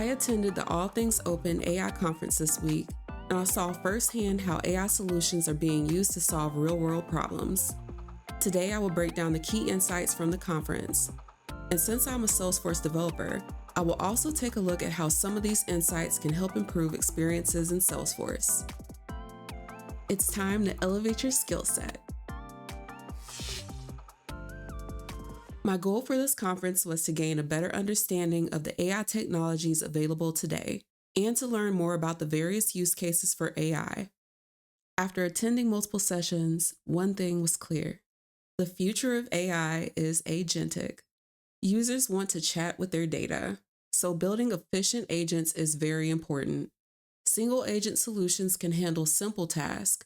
I attended the All Things Open AI conference this week, and I saw firsthand how AI solutions are being used to solve real-world problems. Today, I will break down the key insights from the conference. And since I'm a Salesforce developer, I will also take a look at how some of these insights can help improve experiences in Salesforce. It's time to elevate your skill set. My goal for this conference was to gain a better understanding of the AI technologies available today and to learn more about the various use cases for AI. After attending multiple sessions, one thing was clear. The future of AI is agentic. Users want to chat with their data, so building efficient agents is very important. Single agent solutions can handle simple tasks,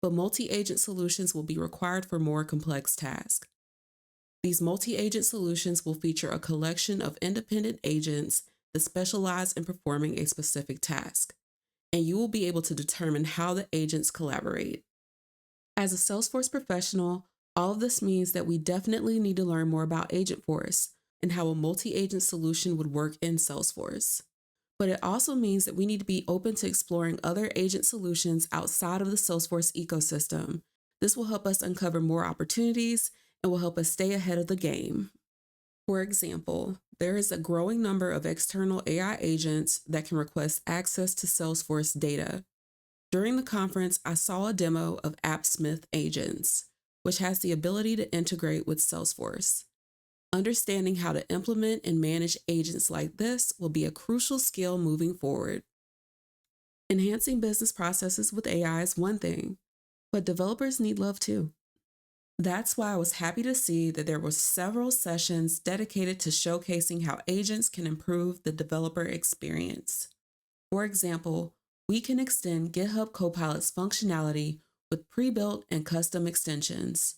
but multi-agent solutions will be required for more complex tasks. These multi-agent solutions will feature a collection of independent agents that specialize in performing a specific task, and you will be able to determine how the agents collaborate. As a Salesforce professional, all of this means that we definitely need to learn more about Agentforce and how a multi-agent solution would work in Salesforce. But it also means that we need to be open to exploring other agent solutions outside of the Salesforce ecosystem. This will help us uncover more opportunities and will help us stay ahead of the game. For example, there is a growing number of external AI agents that can request access to Salesforce data. During the conference, I saw a demo of AppSmith agents, which has the ability to integrate with Salesforce. Understanding how to implement and manage agents like this will be a crucial skill moving forward. Enhancing business processes with AI is one thing, but developers need love too. That's why I was happy to see that there were several sessions dedicated to showcasing how agents can improve the developer experience. For example, we can extend GitHub Copilot's functionality with pre-built and custom extensions.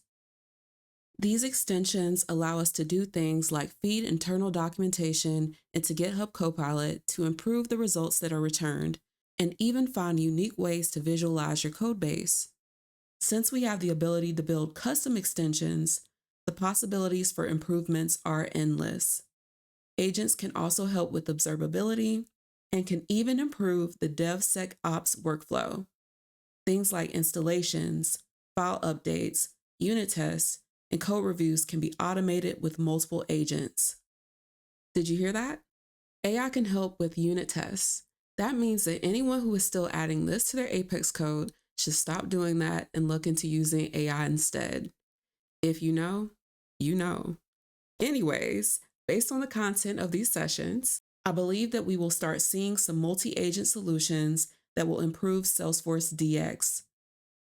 These extensions allow us to do things like feed internal documentation into GitHub Copilot to improve the results that are returned, and even find unique ways to visualize your code base. Since we have the ability to build custom extensions, the possibilities for improvements are endless. Agents can also help with observability and can even improve the DevSecOps workflow. Things like installations, file updates, unit tests, and code reviews can be automated with multiple agents. Did you hear that? AI can help with unit tests. That means that anyone who is still adding this to their Apex code should stop doing that and look into using AI instead. If you know, you know. Anyways, based on the content of these sessions, I believe that we will start seeing some multi-agent solutions that will improve Salesforce DX.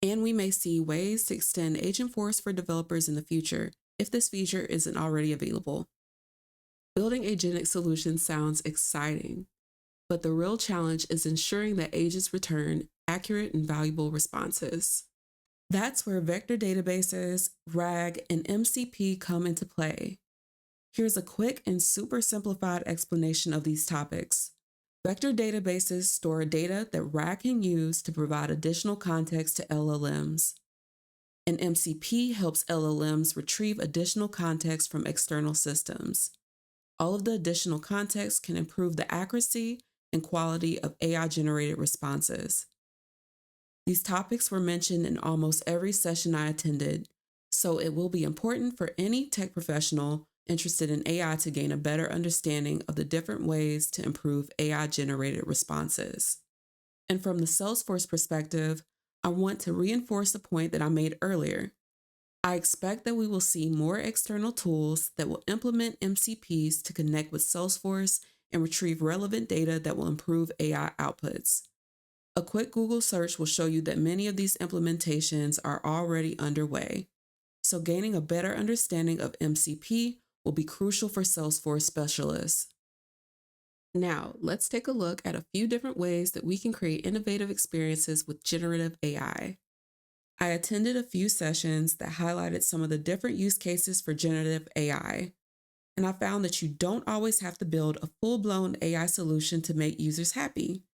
And we may see ways to extend Agentforce for developers in the future if this feature isn't already available. Building agentic solutions sounds exciting, but the real challenge is ensuring that agents return accurate and valuable responses. That's where vector databases, RAG, and MCP come into play. Here's a quick and super simplified explanation of these topics. Vector databases store data that RAG can use to provide additional context to LLMs. And MCP helps LLMs retrieve additional context from external systems. All of the additional context can improve the accuracy and quality of AI-generated responses. These topics were mentioned in almost every session I attended, so it will be important for any tech professional interested in AI to gain a better understanding of the different ways to improve AI-generated responses. And from the Salesforce perspective, I want to reinforce the point that I made earlier. I expect that we will see more external tools that will implement MCPs to connect with Salesforce and retrieve relevant data that will improve AI outputs. A quick Google search will show you that many of these implementations are already underway. So gaining a better understanding of MCP will be crucial for Salesforce specialists. Now, let's take a look at a few different ways that we can create innovative experiences with generative AI. I attended a few sessions that highlighted some of the different use cases for generative AI, and I found that you don't always have to build a full-blown AI solution to make users happy.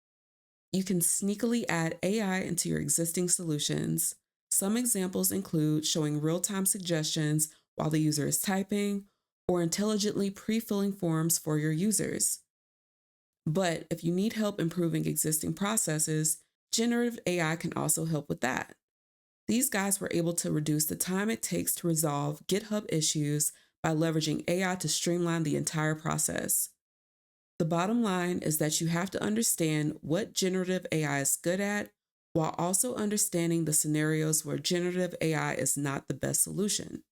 You can sneakily add AI into your existing solutions. Some examples include showing real-time suggestions while the user is typing, or intelligently pre-filling forms for your users. But if you need help improving existing processes, generative AI can also help with that. These guys were able to reduce the time it takes to resolve GitHub issues by leveraging AI to streamline the entire process. The bottom line is that you have to understand what generative AI is good at while also understanding the scenarios where generative AI is not the best solution.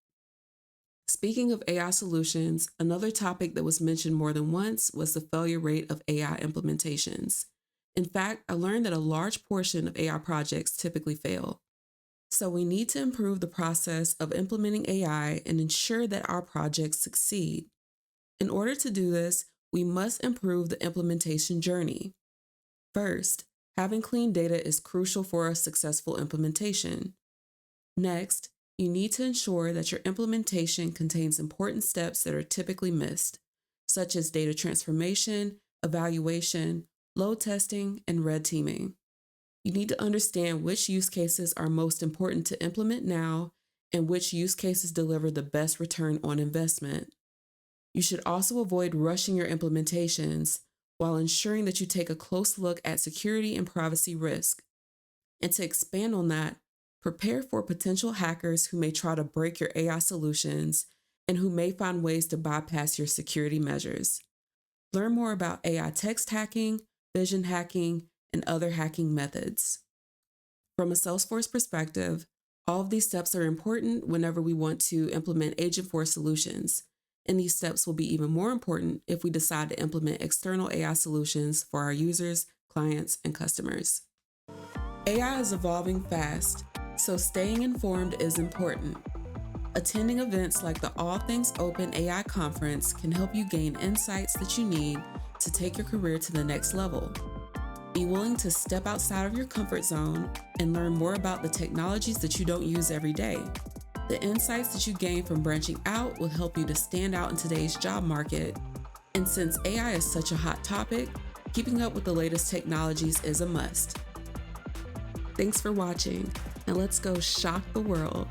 Speaking of AI solutions, another topic that was mentioned more than once was the failure rate of AI implementations. In fact, I learned that a large portion of AI projects typically fail. So we need to improve the process of implementing AI and ensure that our projects succeed. In order to do this, we must improve the implementation journey. First, having clean data is crucial for a successful implementation. Next, you need to ensure that your implementation contains important steps that are typically missed, such as data transformation, evaluation, load testing, and red teaming. You need to understand which use cases are most important to implement now and which use cases deliver the best return on investment. You should also avoid rushing your implementations while ensuring that you take a close look at security and privacy risk. And to expand on that, prepare for potential hackers who may try to break your AI solutions and who may find ways to bypass your security measures. Learn more about AI text hacking, vision hacking, and other hacking methods. From a Salesforce perspective, all of these steps are important whenever we want to implement Agentforce solutions, and these steps will be even more important if we decide to implement external AI solutions for our users, clients, and customers. AI is evolving fast, so staying informed is important. Attending events like the All Things Open AI Conference can help you gain insights that you need to take your career to the next level. Be willing to step outside of your comfort zone and learn more about the technologies that you don't use every day. The insights that you gain from branching out will help you to stand out in today's job market. And since AI is such a hot topic, keeping up with the latest technologies is a must. Thanks for watching, and let's go shock the world.